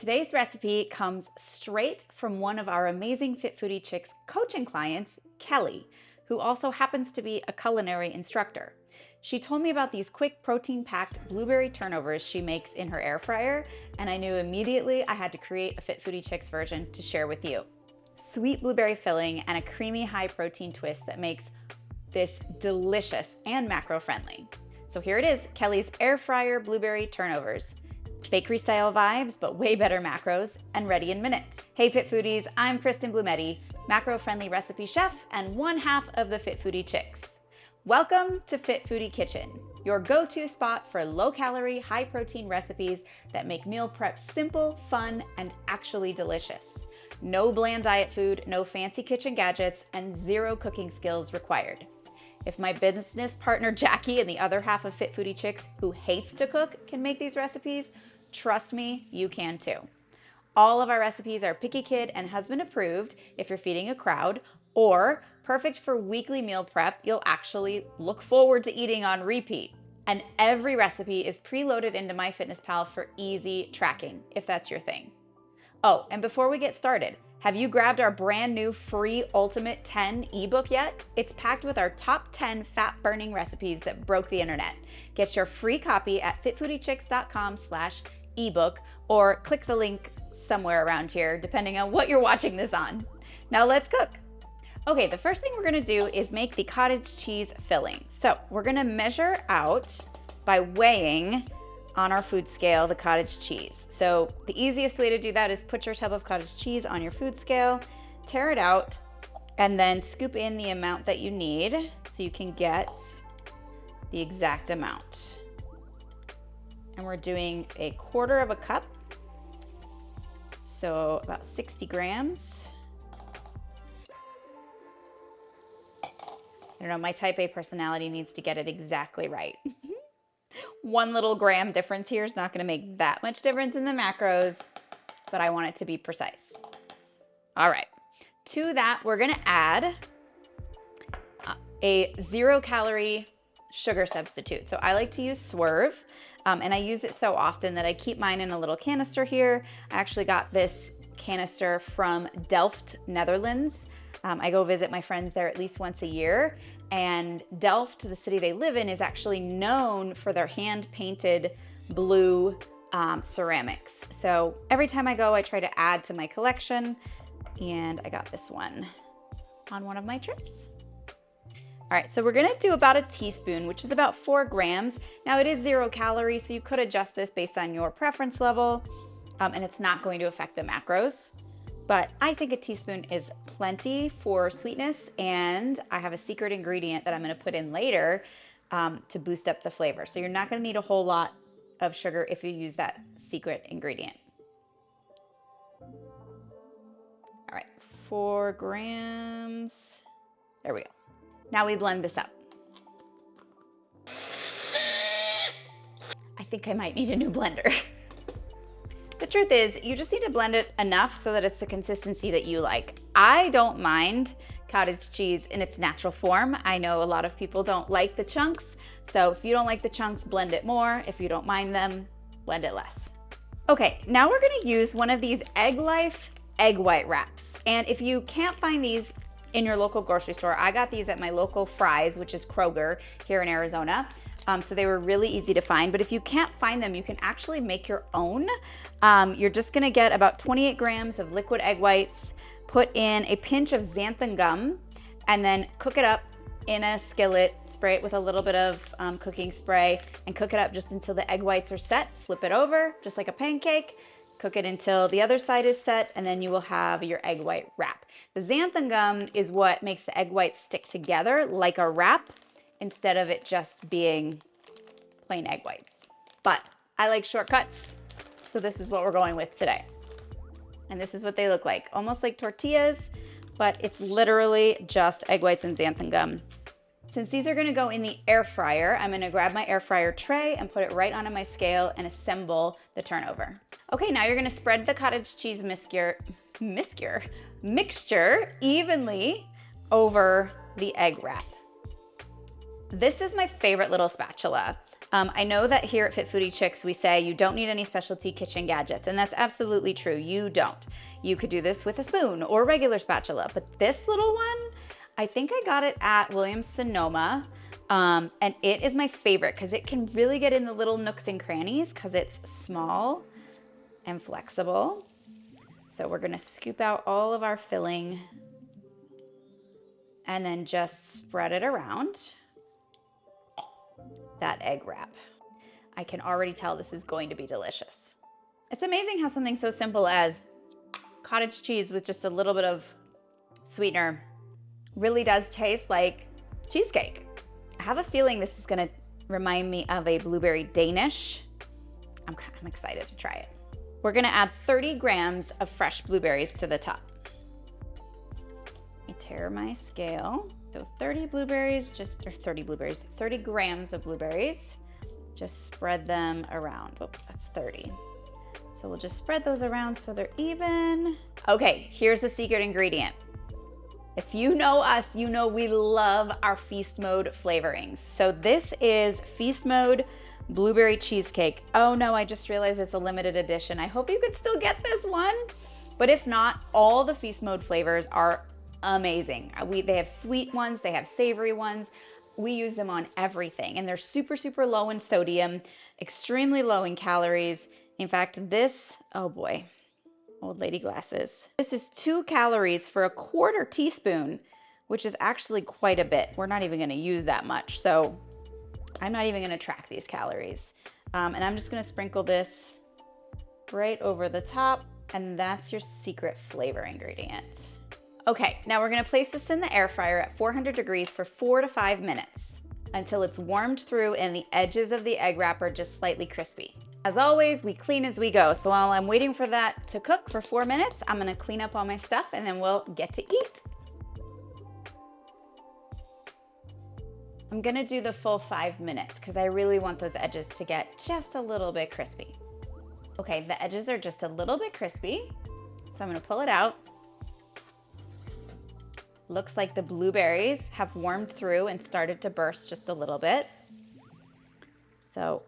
Today's recipe comes straight from one of our amazing Fit Foodie Chicks coaching clients, Kelli, who also happens to be a culinary instructor. She told me about these quick protein-packed blueberry turnovers she makes in her air fryer, and I knew immediately I had to create a Fit Foodie Chicks version to share with you. Sweet blueberry filling and a creamy high protein twist that makes this delicious and macro-friendly. So here it is, Kelli's air fryer blueberry turnovers. Bakery style vibes, but way better macros, and ready in minutes. Hey Fit Foodies, I'm Kristen Blumetti, macro-friendly recipe chef and one half of the Fit Foodie Chicks. Welcome to Fit Foodie Kitchen, your go-to spot for low-calorie, high-protein recipes that make meal prep simple, fun, and actually delicious. No bland diet food, no fancy kitchen gadgets, and zero cooking skills required. If my business partner Jackie and the other half of Fit Foodie Chicks who hates to cook can make these recipes, trust me, you can too. All of our recipes are picky kid and husband approved if you're feeding a crowd, or perfect for weekly meal prep you'll actually look forward to eating on repeat. And every recipe is preloaded into MyFitnessPal for easy tracking, if that's your thing. Oh, and before we get started, have you grabbed our brand new free Ultimate 10 ebook yet? It's packed with our top 10 fat-burning recipes that broke the internet. Get your free copy at fitfoodiechicks.com/ebook or click the link somewhere around here, depending on what you're watching this on. Now let's cook. Okay, the first thing we're gonna do is make the cottage cheese filling. So we're gonna measure out by weighing on our food scale the cottage cheese. So the easiest way to do that is put your tub of cottage cheese on your food scale, tear it out, and then scoop in the amount that you need so you can get the exact amount. And we're doing 1/4 cup, so about 60 grams. I don't know, my type A personality needs to get it exactly right. 1 little gram difference here is not going to make that much difference in the macros, but I want it to be precise. All right, to that we're going to add a 0-calorie sugar substitute. So I like to use Swerve, and I use it so often that I keep mine in a little canister here. I actually got this canister from Delft, Netherlands. I go visit my friends there at least once a year, and Delft, the city they live in, is actually known for their hand-painted blue ceramics. So every time I go, I try to add to my collection, and I got this one on one of my trips. All right, so we're gonna do about a teaspoon, which is about 4 grams. Now it is 0 calories, so you could adjust this based on your preference level, and it's not going to affect the macros. But I think a teaspoon is plenty for sweetness, and I have a secret ingredient that I'm gonna put in later to boost up the flavor. So you're not gonna need a whole lot of sugar if you use that secret ingredient. All right, 4 grams. There we go. Now we blend this up. I think I might need a new blender. The truth is, you just need to blend it enough so that it's the consistency that you like. I don't mind cottage cheese in its natural form. I know a lot of people don't like the chunks, so if you don't like the chunks, blend it more. If you don't mind them, blend it less. Okay, now we're gonna use one of these Egg Life egg white wraps. And if you can't find these in your local grocery store, I got these at my local Fry's, which is Kroger here in Arizona. So they were really easy to find, but if you can't find them, you can actually make your own. You're just gonna get about 28 grams of liquid egg whites, put in a pinch of xanthan gum, and then cook it up in a skillet, spray it with a little bit of cooking spray, and cook it up just until the egg whites are set. Flip it over, just like a pancake. Cook it until the other side is set, and then you will have your egg white wrap. The xanthan gum is what makes the egg whites stick together like a wrap, instead of it just being plain egg whites. But I like shortcuts, so this is what we're going with today. And this is what they look like, almost like tortillas, but it's literally just egg whites and xanthan gum. Since these are gonna go in the air fryer, I'm gonna grab my air fryer tray and put it right onto my scale and assemble the turnover. Okay, now you're gonna spread the cottage cheese mixture evenly over the egg wrap. This is my favorite little spatula. I know that here at Fit Foodie Chicks, we say you don't need any specialty kitchen gadgets, and that's absolutely true. You don't. You could do this with a spoon or a regular spatula, but this little one, I think I got it at Williams-Sonoma, and it is my favorite because it can really get in the little nooks and crannies because it's small and flexible. So we're gonna scoop out all of our filling and then just spread it around that egg wrap. I can already tell this is going to be delicious. It's amazing how something so simple as cottage cheese with just a little bit of sweetener really does taste like cheesecake. I have a feeling this is gonna remind me of a blueberry Danish. I'm excited to try it. We're gonna add 30 grams of fresh blueberries to the top. I tear my scale. So 30 grams of blueberries. Just spread them around. Oh, that's 30. So we'll just spread those around so they're even. Okay, here's the secret ingredient. If you know us, you know we love our feast mode flavorings. So this is feast mode blueberry cheesecake. Oh no, I just realized it's a limited edition. I hope you could still get this one. But if not, all the feast mode flavors are amazing. They have sweet ones, they have savory ones. We use them on everything, and they're super, super low in sodium, extremely low in calories. In fact, this, oh boy, old lady glasses. This is 2 calories for a 1/4 teaspoon, which is actually quite a bit. We're not even gonna use that much, so I'm not even gonna track these calories. And I'm just gonna sprinkle this right over the top, and that's your secret flavor ingredient. Okay, now we're gonna place this in the air fryer at 400 degrees for 4 to 5 minutes until it's warmed through and the edges of the egg wrap are just slightly crispy. As always, we clean as we go. So while I'm waiting for that to cook for 4 minutes, I'm gonna clean up all my stuff and then we'll get to eat. I'm gonna do the full 5 minutes because I really want those edges to get just a little bit crispy. Okay, the edges are just a little bit crispy. So I'm gonna pull it out. Looks like the blueberries have warmed through and started to burst just a little bit. So,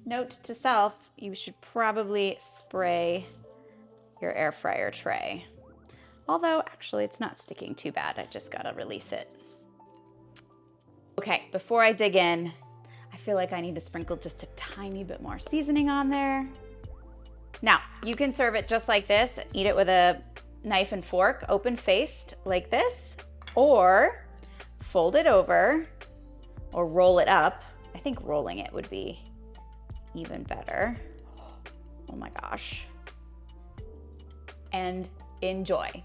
note to self, you should probably spray your air fryer tray. Although, actually, it's not sticking too bad. I just gotta release it. Okay, before I dig in, I feel like I need to sprinkle just a tiny bit more seasoning on there. Now, you can serve it just like this, eat it with a knife and fork, open-faced like this, or fold it over, or roll it up. I think rolling it would be even better. Oh my gosh. And enjoy.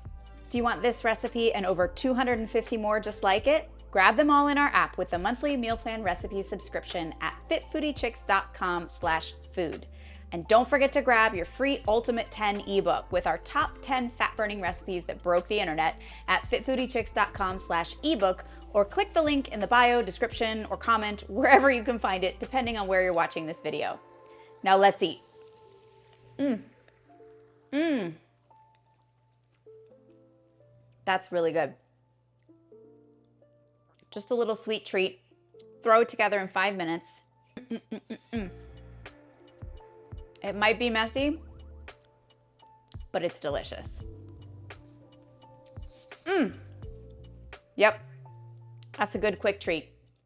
Do you want this recipe and over 250 more just like it? Grab them all in our app with the monthly meal plan recipe subscription at fitfoodiechicks.com/food. And don't forget to grab your free Ultimate 10 ebook with our top 10 fat-burning recipes that broke the internet at fitfoodiechicks.com/ebook, or click the link in the bio, description, or comment wherever you can find it, depending on where you're watching this video. Now let's eat. That's really good. Just a little sweet treat. Throw it together in 5 minutes. It might be messy, but it's delicious. Yep, that's a good quick treat.